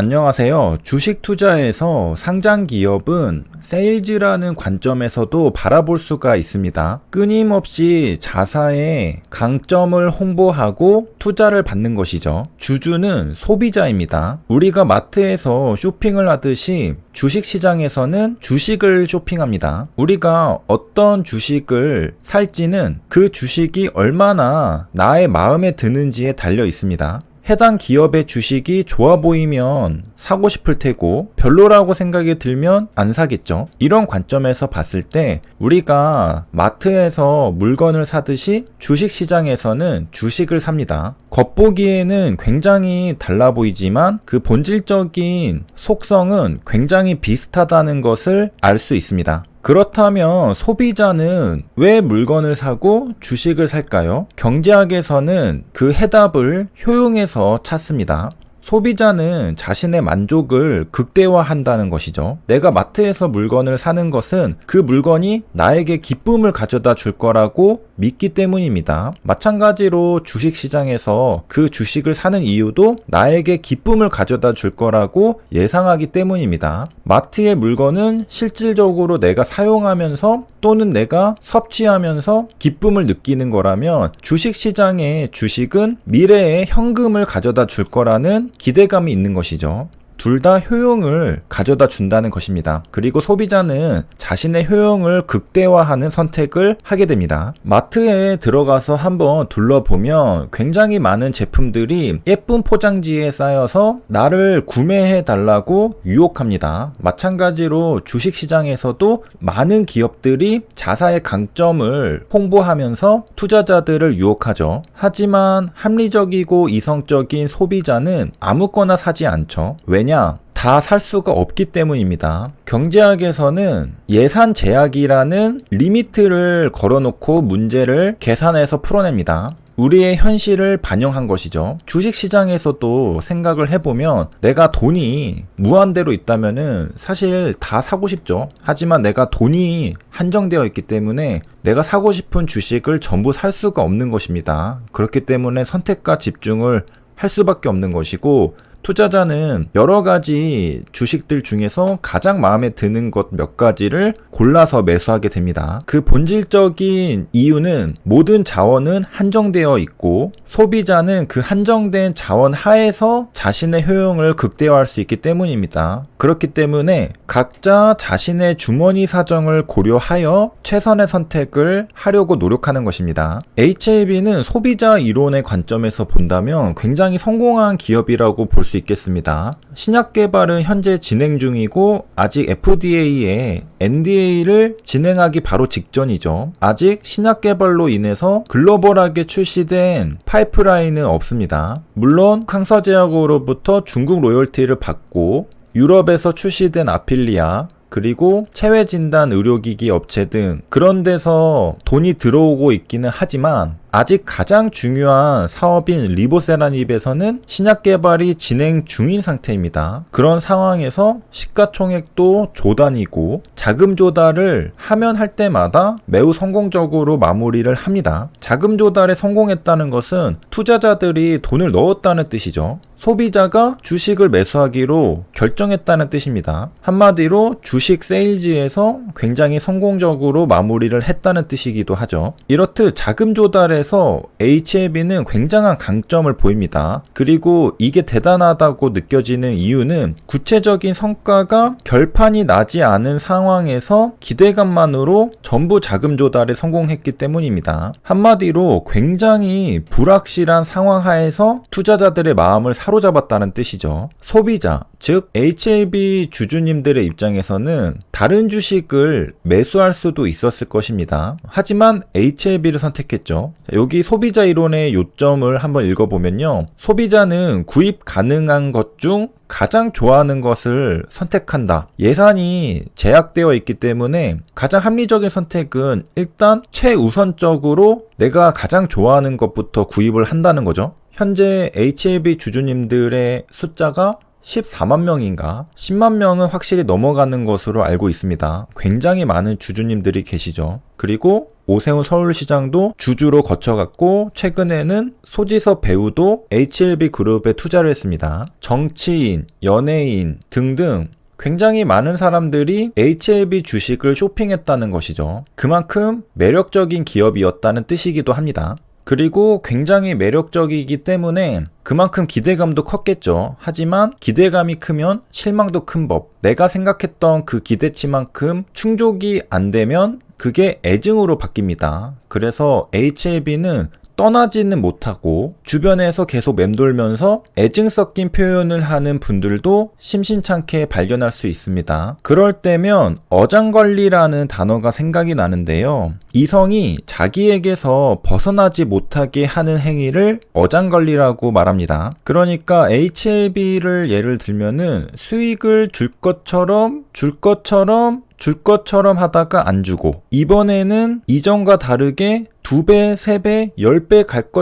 안녕하세요. 주식 투자에서 상장 기업은 세일즈라는 관점에서도 바라볼 수가 있습니다. 끊임없이 자사의 강점을 홍보하고 투자를 받는 것이죠. 주주는 소비자입니다. 우리가 마트에서 쇼핑을 하듯이 주식시장에서는 주식을 쇼핑합니다. 우리가 어떤 주식을 살지는 그 주식이 얼마나 나의 마음에 드는지에 달려 있습니다. 해당 기업의 주식이 좋아 보이면 사고 싶을 테고 별로라고 생각이 들면 안 사겠죠. 이런 관점에서 봤을 때 우리가 마트에서 물건을 사듯이 주식시장에서는 주식을 삽니다. 겉보기에는 굉장히 달라 보이지만 그 본질적인 속성은 굉장히 비슷하다는 것을 알 수 있습니다. 그렇다면 소비자는 왜 물건을 사고 주식을 살까요? 경제학에서는 그 해답을 효용에서 찾습니다. 소비자는 자신의 만족을 극대화한다는 것이죠. 내가 마트에서 물건을 사는 것은 그 물건이 나에게 기쁨을 가져다 줄 거라고 믿기 때문입니다. 마찬가지로 주식시장에서 그 주식을 사는 이유도 나에게 기쁨을 가져다 줄 거라고 예상하기 때문입니다. 마트의 물건은 실질적으로 내가 사용하면서 또는 내가 섭취하면서 기쁨을 느끼는 거라면 주식시장의 주식은 미래에 현금을 가져다 줄 거라는 기대감이 있는 것이죠. 둘 다 효용을 가져다 준다는 것입니다. 그리고 소비자는 자신의 효용을 극대화하는 선택을 하게 됩니다. 마트에 들어가서 한번 둘러보면 굉장히 많은 제품들이 예쁜 포장지에 쌓여서 나를 구매해 달라고 유혹합니다. 마찬가지로 주식시장에서도 많은 기업들이 자사의 강점을 홍보하면서 투자자들을 유혹하죠. 하지만 합리적이고 이성적인 소비자는 아무거나 사지 않죠. 왜냐? 다 살 수가 없기 때문입니다. 경제학에서는 예산 제약이라는 리미트를 걸어놓고 문제를 계산해서 풀어냅니다. 우리의 현실을 반영한 것이죠. 주식시장에서도 생각을 해보면 내가 돈이 무한대로 있다면은 사실 다 사고 싶죠. 하지만 내가 돈이 한정되어 있기 때문에 내가 사고 싶은 주식을 전부 살 수가 없는 것입니다. 그렇기 때문에 선택과 집중을 할 수밖에 없는 것이고, 투자자는 여러 가지 주식들 중에서 가장 마음에 드는 것 몇 가지를 골라서 매수하게 됩니다. 그 본질적인 이유는 모든 자원은 한정되어 있고 소비자는 그 한정된 자원 하에서 자신의 효용을 극대화할 수 있기 때문입니다. 그렇기 때문에 각자 자신의 주머니 사정을 고려하여 최선의 선택을 하려고 노력하는 것입니다. HLB는 소비자 이론의 관점에서 본다면 굉장히 성공한 기업이라고 볼 수 있겠습니다. 신약 개발은 현재 진행 중이고 아직 FDA에 NDA를 진행하기 바로 직전이죠. 아직 신약 개발로 인해서 글로벌하게 출시된 파이프라인은 없습니다. 물론 강서제약으로부터 중국 로열티를 받고 유럽에서 출시된 아필리아, 그리고 체외진단 의료기기 업체 등 그런 데서 돈이 들어오고 있기는 하지만 아직 가장 중요한 사업인 리보세라닙에서는 신약 개발이 진행 중인 상태입니다. 그런 상황에서 시가총액도 조단이고 자금 조달을 하면 할 때마다 매우 성공적으로 마무리를 합니다. 자금 조달에 성공했다는 것은 투자자들이 돈을 넣었다는 뜻이죠. 소비자가 주식을 매수하기로 결정했다는 뜻입니다. 한마디로 주식 세일즈에서 굉장히 성공적으로 마무리를 했다는 뜻이기도 하죠. 이렇듯 자금 조달에서 HLB는 굉장한 강점을 보입니다. 그리고 이게 대단하다고 느껴지는 이유는 구체적인 성과가 결판이 나지 않은 상황에서 기대감만으로 전부 자금 조달에 성공했기 때문입니다. 한마디로 굉장히 불확실한 상황 하에서 투자자들의 마음을 사로잡았다는 뜻이죠. 소비자, 즉 HLB 주주님들의 입장에서는 다른 주식을 매수할 수도 있었을 것입니다. 하지만 HLB를 선택했죠. 여기 소비자 이론의 요점을 한번 읽어보면요. 소비자는 구입 가능한 것 중 가장 좋아하는 것을 선택한다. 예산이 제약되어 있기 때문에 가장 합리적인 선택은 일단 최우선적으로 내가 가장 좋아하는 것부터 구입을 한다는 거죠. 현재 HLB 주주님들의 숫자가 14만 명인가 10만 명은 확실히 넘어가는 것으로 알고 있습니다. 굉장히 많은 주주님들이 계시죠. 그리고 오세훈 서울시장도 주주로 거쳐갔고 최근에는 소지섭 배우도 HLB 그룹에 투자를 했습니다. 정치인, 연예인 등등 굉장히 많은 사람들이 HLB 주식을 쇼핑했다는 것이죠. 그만큼 매력적인 기업이었다는 뜻이기도 합니다. 그리고 굉장히 매력적이기 때문에 그만큼 기대감도 컸겠죠. 하지만 기대감이 크면 실망도 큰 법. 내가 생각했던 그 기대치만큼 충족이 안 되면 그게 애증으로 바뀝니다. 그래서 HLB는 떠나지는 못하고 주변에서 계속 맴돌면서 애증 섞인 표현을 하는 분들도 심심찮게 발견할 수 있습니다. 그럴 때면 어장관리라는 단어가 생각이 나는데요. 이성이 자기에게서 벗어나지 못하게 하는 행위를 어장관리라고 말합니다. 그러니까 HLB를 예를 들면은 수익을 줄 것처럼 하다가 안 주고 이번에는 이전과 다르게 2배, 3배, 10배 갈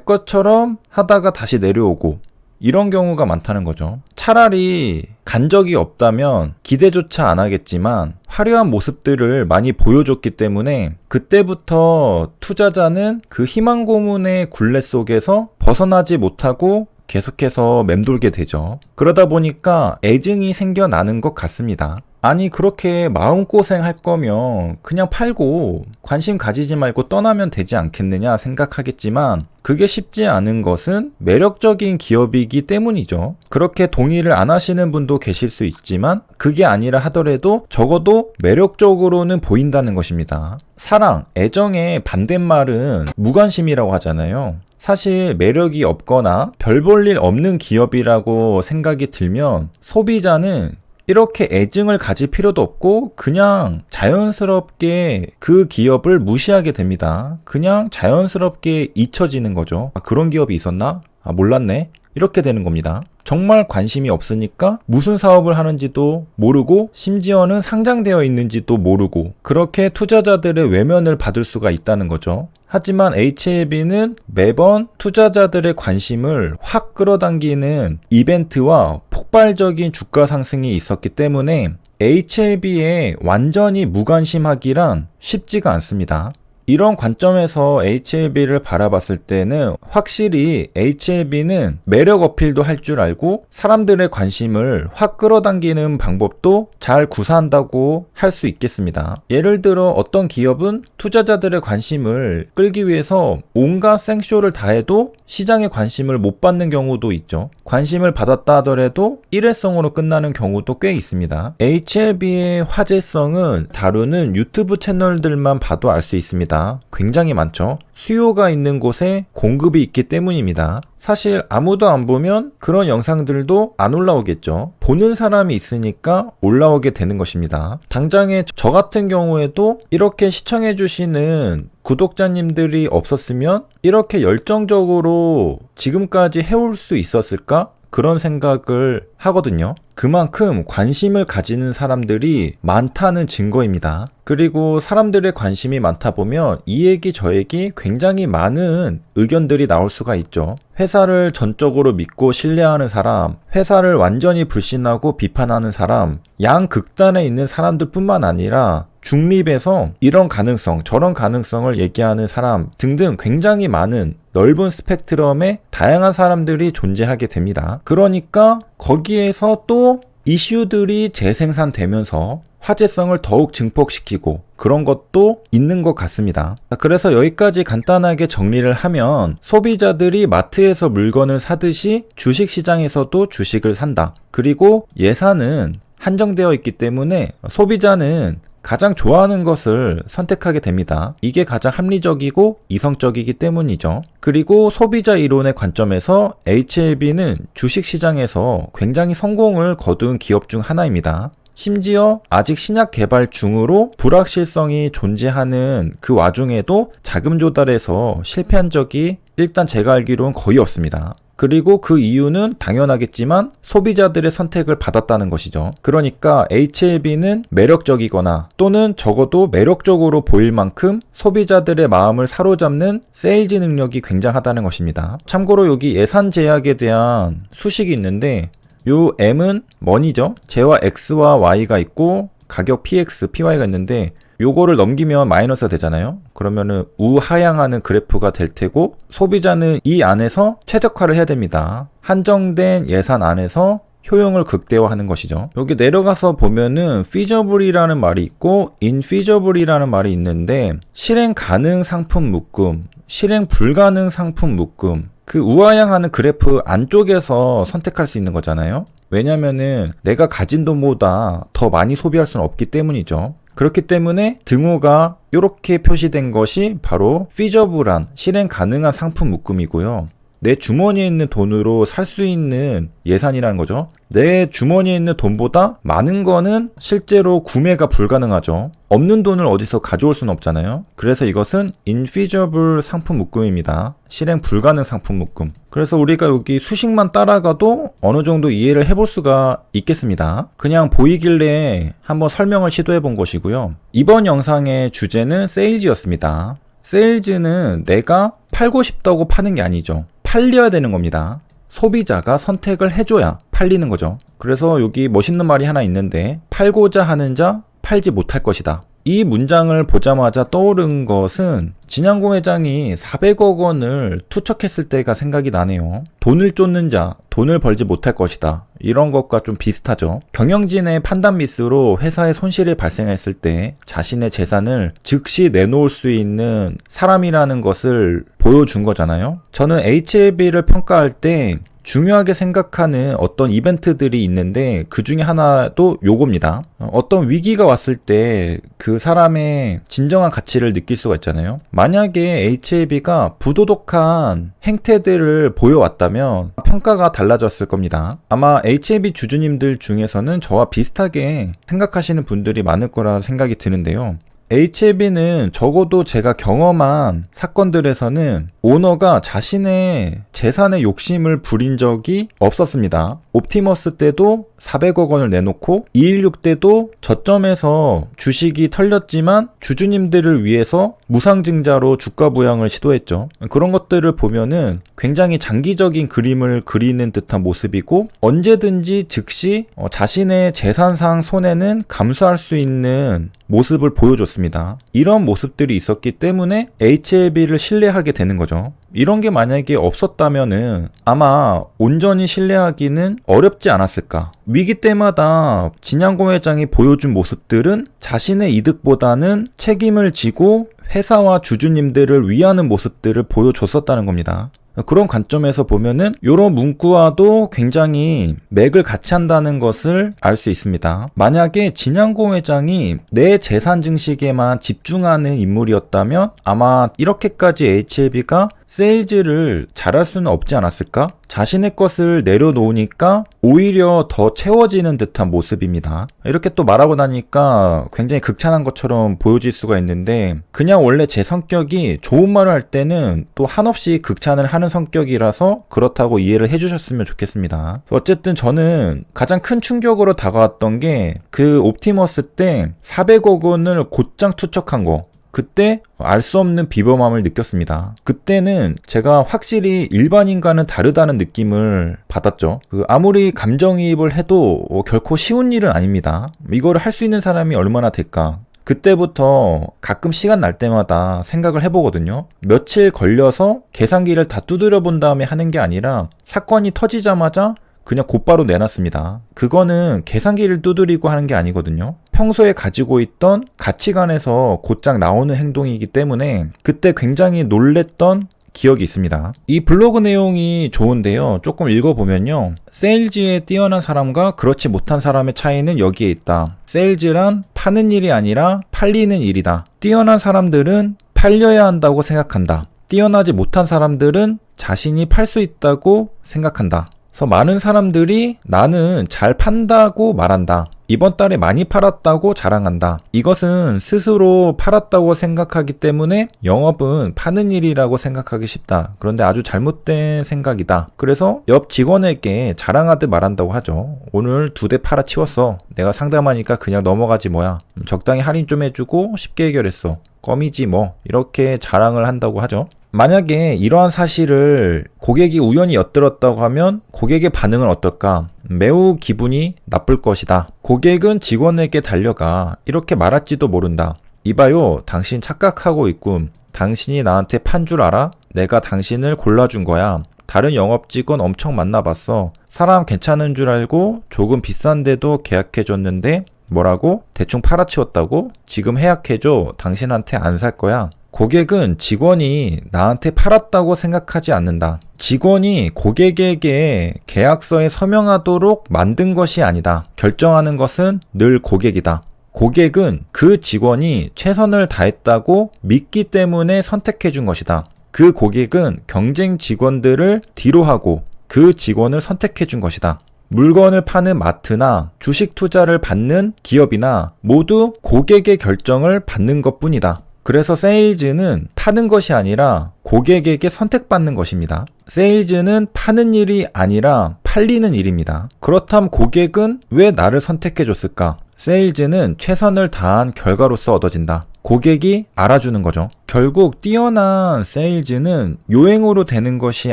것처럼 하다가 다시 내려오고 이런 경우가 많다는 거죠. 차라리 간 적이 없다면 기대조차 안 하겠지만 화려한 모습들을 많이 보여줬기 때문에 그때부터 투자자는 그 희망 고문의 굴레 속에서 벗어나지 못하고 계속해서 맴돌게 되죠. 그러다 보니까 애증이 생겨나는 것 같습니다. 아니 그렇게 마음고생 할 거면 그냥 팔고 관심 가지지 말고 떠나면 되지 않겠느냐 생각하겠지만 그게 쉽지 않은 것은 매력적인 기업이기 때문이죠. 그렇게 동의를 안 하시는 분도 계실 수 있지만 그게 아니라 하더라도 적어도 매력적으로는 보인다는 것입니다. 사랑, 애정의 반대말은 무관심이라고 하잖아요. 사실 매력이 없거나 별 볼 일 없는 기업이라고 생각이 들면 소비자는 이렇게 애증을 가질 필요도 없고 그냥 자연스럽게 그 기업을 무시하게 됩니다. 그냥 자연스럽게 잊혀지는 거죠. 그런 기업이 있었나? 몰랐네. 이렇게 되는 겁니다. 정말 관심이 없으니까 무슨 사업을 하는지도 모르고 심지어는 상장되어 있는지도 모르고 그렇게 투자자들의 외면을 받을 수가 있다는 거죠. 하지만 HLB는 매번 투자자들의 관심을 확 끌어당기는 이벤트와 폭발적인 주가 상승이 있었기 때문에 HLB에 완전히 무관심하기란 쉽지가 않습니다. 이런 관점에서 HLB를 바라봤을 때는 확실히 HLB는 매력 어필도 할 줄 알고 사람들의 관심을 확 끌어당기는 방법도 잘 구사한다고 할 수 있겠습니다. 예를 들어 어떤 기업은 투자자들의 관심을 끌기 위해서 온갖 생쇼를 다해도 시장의 관심을 못 받는 경우도 있죠. 관심을 받았다 하더라도 일회성으로 끝나는 경우도 꽤 있습니다. HLB의 화제성은 다루는 유튜브 채널들만 봐도 알 수 있습니다. 굉장히 많죠. 수요가 있는 곳에 공급이 있기 때문입니다. 사실 아무도 안 보면 그런 영상들도 안 올라오겠죠. 보는 사람이 있으니까 올라오게 되는 것입니다. 당장에 저 같은 경우에도 이렇게 시청해주시는 구독자님들이 없었으면 이렇게 열정적으로 지금까지 해올 수 있었을까? 그런 생각을 하거든요. 그만큼 관심을 가지는 사람들이 많다는 증거입니다. 그리고 사람들의 관심이 많다 보면 이 얘기 저 얘기 굉장히 많은 의견들이 나올 수가 있죠. 회사를 전적으로 믿고 신뢰하는 사람, 회사를 완전히 불신하고 비판하는 사람, 양극단에 있는 사람들 뿐만 아니라 중립에서 이런 가능성, 저런 가능성을 얘기하는 사람 등등 굉장히 많은 넓은 스펙트럼의 다양한 사람들이 존재하게 됩니다. 그러니까 거기에서 또 이슈들이 재생산되면서 화제성을 더욱 증폭시키고 그런 것도 있는 것 같습니다. 그래서 여기까지 간단하게 정리를 하면 소비자들이 마트에서 물건을 사듯이 주식시장에서도 주식을 산다. 그리고 예산은 한정되어 있기 때문에 소비자는 가장 좋아하는 것을 선택하게 됩니다. 이게 가장 합리적이고 이성적이기 때문이죠. 그리고 소비자 이론의 관점에서 HLB는 주식시장에서 굉장히 성공을 거둔 기업 중 하나입니다. 심지어 아직 신약 개발 중으로 불확실성이 존재하는 그 와중에도 자금 조달에서 실패한 적이 일단 제가 알기로는 거의 없습니다. 그리고 그 이유는 당연하겠지만 소비자들의 선택을 받았다는 것이죠. 그러니까 HLB는 매력적이거나 또는 적어도 매력적으로 보일 만큼 소비자들의 마음을 사로잡는 세일즈 능력이 굉장하다는 것입니다. 참고로 여기 예산 제약에 대한 수식이 있는데 요 M은 머니죠. J와 X와 Y가 있고 가격 PX, PY가 있는데 요거를 넘기면 마이너스가 되잖아요. 그러면은 우하향하는 그래프가 될 테고, 소비자는 이 안에서 최적화를 해야 됩니다. 한정된 예산 안에서 효용을 극대화하는 것이죠. 여기 내려가서 보면은 feasible이라는 말이 있고 infeasible이라는 말이 있는데, 실행 가능 상품 묶음, 실행 불가능 상품 묶음, 그 우하향하는 그래프 안쪽에서 선택할 수 있는 거잖아요. 왜냐면은 내가 가진 돈보다 더 많이 소비할 수는 없기 때문이죠. 그렇기 때문에 등호가 이렇게 표시된 것이 바로 feasible한 실행 가능한 상품 묶음이고요. 내 주머니에 있는 돈으로 살 수 있는 예산이라는 거죠. 내 주머니에 있는 돈보다 많은 거는 실제로 구매가 불가능하죠. 없는 돈을 어디서 가져올 수는 없잖아요. 그래서 이것은 infeasible 상품 묶음입니다. 실행 불가능 상품 묶음. 그래서 우리가 여기 수식만 따라가도 어느 정도 이해를 해볼 수가 있겠습니다. 그냥 보이길래 한번 설명을 시도해 본 것이고요. 이번 영상의 주제는 세일즈였습니다. 세일즈는 내가 팔고 싶다고 파는 게 아니죠. 팔려야 되는 겁니다. 소비자가 선택을 해줘야 팔리는 거죠. 그래서 여기 멋있는 말이 하나 있는데, 팔고자 하는 자 팔지 못할 것이다. 이 문장을 보자마자 떠오른 것은 진양고 회장이 400억 원을 투척했을 때가 생각이 나네요. 돈을 쫓는 자, 돈을 벌지 못할 것이다. 이런 것과 좀 비슷하죠. 경영진의 판단 미스로 회사에 손실이 발생했을 때 자신의 재산을 즉시 내놓을 수 있는 사람이라는 것을 보여준 거잖아요. 저는 HLB를 평가할 때 중요하게 생각하는 어떤 이벤트들이 있는데, 그 중에 하나도 요겁니다. 어떤 위기가 왔을 때 그 사람의 진정한 가치를 느낄 수가 있잖아요. 만약에 HLB가 부도덕한 행태들을 보여왔다면 평가가 달라졌을 겁니다. 아마 HLB 주주님들 중에서는 저와 비슷하게 생각하시는 분들이 많을 거라 생각이 드는데요. HLB는 적어도 제가 경험한 사건들에서는 오너가 자신의 재산에 욕심을 부린 적이 없었습니다. 옵티머스 때도 400억 원을 내놓고 216 때도 저점에서 주식이 털렸지만 주주님들을 위해서 무상증자로 주가 부양을 시도했죠. 그런 것들을 보면은 굉장히 장기적인 그림을 그리는 듯한 모습이고, 언제든지 즉시 자신의 재산상 손해는 감수할 수 있는 모습을 보여줬습니다. 이런 모습들이 있었기 때문에 HLB를 신뢰하게 되는 거죠. 이런 게 만약에 없었다면은 아마 온전히 신뢰하기는 어렵지 않았을까. 위기 때마다 진양고 회장이 보여준 모습들은 자신의 이득보다는 책임을 지고 회사와 주주님들을 위하는 모습들을 보여줬었다는 겁니다. 그런 관점에서 보면은 이런 문구와도 굉장히 맥을 같이 한다는 것을 알 수 있습니다. 만약에 진양고 회장이 내 재산 증식에만 집중하는 인물이었다면 아마 이렇게까지 HLB가 세일즈를 잘할 수는 없지 않았을까? 자신의 것을 내려놓으니까 오히려 더 채워지는 듯한 모습입니다. 이렇게 또 말하고 나니까 굉장히 극찬한 것처럼 보여질 수가 있는데, 그냥 원래 제 성격이 좋은 말을 할 때는 또 한없이 극찬을 하는 성격이라서 그렇다고 이해를 해주셨으면 좋겠습니다. 어쨌든 저는 가장 큰 충격으로 다가왔던 게 그 옵티머스 때 400억 원을 곧장 투척한 거. 그때 알 수 없는 비범함을 느꼈습니다. 그때는 제가 확실히 일반인과는 다르다는 느낌을 받았죠. 아무리 감정이입을 해도 결코 쉬운 일은 아닙니다. 이거를 할 수 있는 사람이 얼마나 될까? 그때부터 가끔 시간 날 때마다 생각을 해보거든요. 며칠 걸려서 계산기를 다 두드려 본 다음에 하는 게 아니라 사건이 터지자마자 그냥 곧바로 내놨습니다. 그거는 계산기를 두드리고 하는 게 아니거든요. 평소에 가지고 있던 가치관에서 곧장 나오는 행동이기 때문에 그때 굉장히 놀랬던 기억이 있습니다. 이 블로그 내용이 좋은데요. 조금 읽어보면요. 세일즈에 뛰어난 사람과 그렇지 못한 사람의 차이는 여기에 있다. 세일즈란 파는 일이 아니라 팔리는 일이다. 뛰어난 사람들은 팔려야 한다고 생각한다. 뛰어나지 못한 사람들은 자신이 팔 수 있다고 생각한다. 그래서 많은 사람들이 나는 잘 판다고 말한다. 이번 달에 많이 팔았다고 자랑한다. 이것은 스스로 팔았다고 생각하기 때문에 영업은 파는 일이라고 생각하기 쉽다. 그런데 아주 잘못된 생각이다. 그래서 옆 직원에게 자랑하듯 말한다고 하죠. 오늘 2대 팔아치웠어. 내가 상담하니까 그냥 넘어가지 뭐야. 적당히 할인 좀 해주고 쉽게 해결했어. 껌이지 뭐. 이렇게 자랑을 한다고 하죠. 만약에 이러한 사실을 고객이 우연히 엿들었다고 하면 고객의 반응은 어떨까? 매우 기분이 나쁠 것이다. 고객은 직원에게 달려가 이렇게 말할지도 모른다. 이봐요, 당신 착각하고 있군. 당신이 나한테 판 줄 알아? 내가 당신을 골라준 거야. 다른 영업 직원 엄청 만나봤어. 사람 괜찮은 줄 알고 조금 비싼데도 계약해줬는데 뭐라고? 대충 팔아치웠다고? 지금 해약해줘. 당신한테 안 살 거야. 고객은 직원이 나한테 팔았다고 생각하지 않는다. 직원이 고객에게 계약서에 서명하도록 만든 것이 아니다. 결정하는 것은 늘 고객이다. 고객은 그 직원이 최선을 다했다고 믿기 때문에 선택해 준 것이다. 그 고객은 경쟁 직원들을 뒤로하고 그 직원을 선택해 준 것이다. 물건을 파는 마트나 주식 투자를 받는 기업이나 모두 고객의 결정을 받는 것뿐이다. 그래서 세일즈는 파는 것이 아니라 고객에게 선택받는 것입니다. 세일즈는 파는 일이 아니라 팔리는 일입니다. 그렇다면 고객은 왜 나를 선택해 줬을까? 세일즈는 최선을 다한 결과로서 얻어진다. 고객이 알아주는 거죠. 결국 뛰어난 세일즈는 요행으로 되는 것이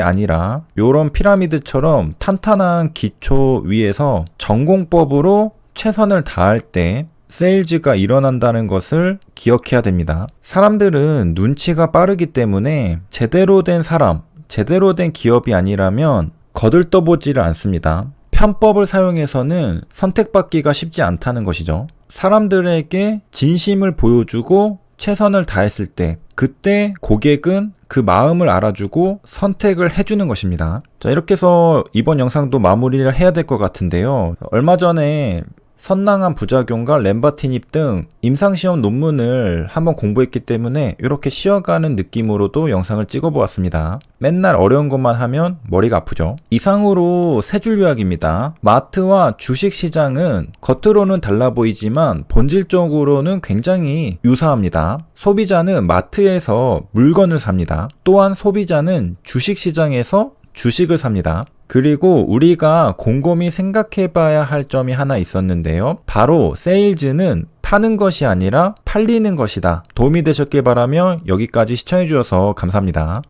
아니라 이런 피라미드처럼 탄탄한 기초 위에서 전공법으로 최선을 다할 때 세일즈가 일어난다는 것을 기억해야 됩니다. 사람들은 눈치가 빠르기 때문에 제대로 된 사람, 제대로 된 기업이 아니라면 거들떠보지를 않습니다. 편법을 사용해서는 선택받기가 쉽지 않다는 것이죠. 사람들에게 진심을 보여주고 최선을 다했을 때 그때 고객은 그 마음을 알아주고 선택을 해주는 것입니다. 자, 이렇게 해서 이번 영상도 마무리를 해야 될 것 같은데요. 얼마 전에 선낭한 부작용과 램바티닙 등 임상시험 논문을 한번 공부했기 때문에 이렇게 쉬어가는 느낌으로도 영상을 찍어보았습니다. 맨날 어려운 것만 하면 머리가 아프죠. 이상으로 세 줄 요약입니다. 마트와 주식시장은 겉으로는 달라 보이지만 본질적으로는 굉장히 유사합니다. 소비자는 마트에서 물건을 삽니다. 또한 소비자는 주식시장에서 주식을 삽니다. 그리고 우리가 곰곰이 생각해 봐야 할 점이 하나 있었는데요. 바로 세일즈는 파는 것이 아니라 팔리는 것이다. 도움이 되셨길 바라며 여기까지 시청해 주셔서 감사합니다.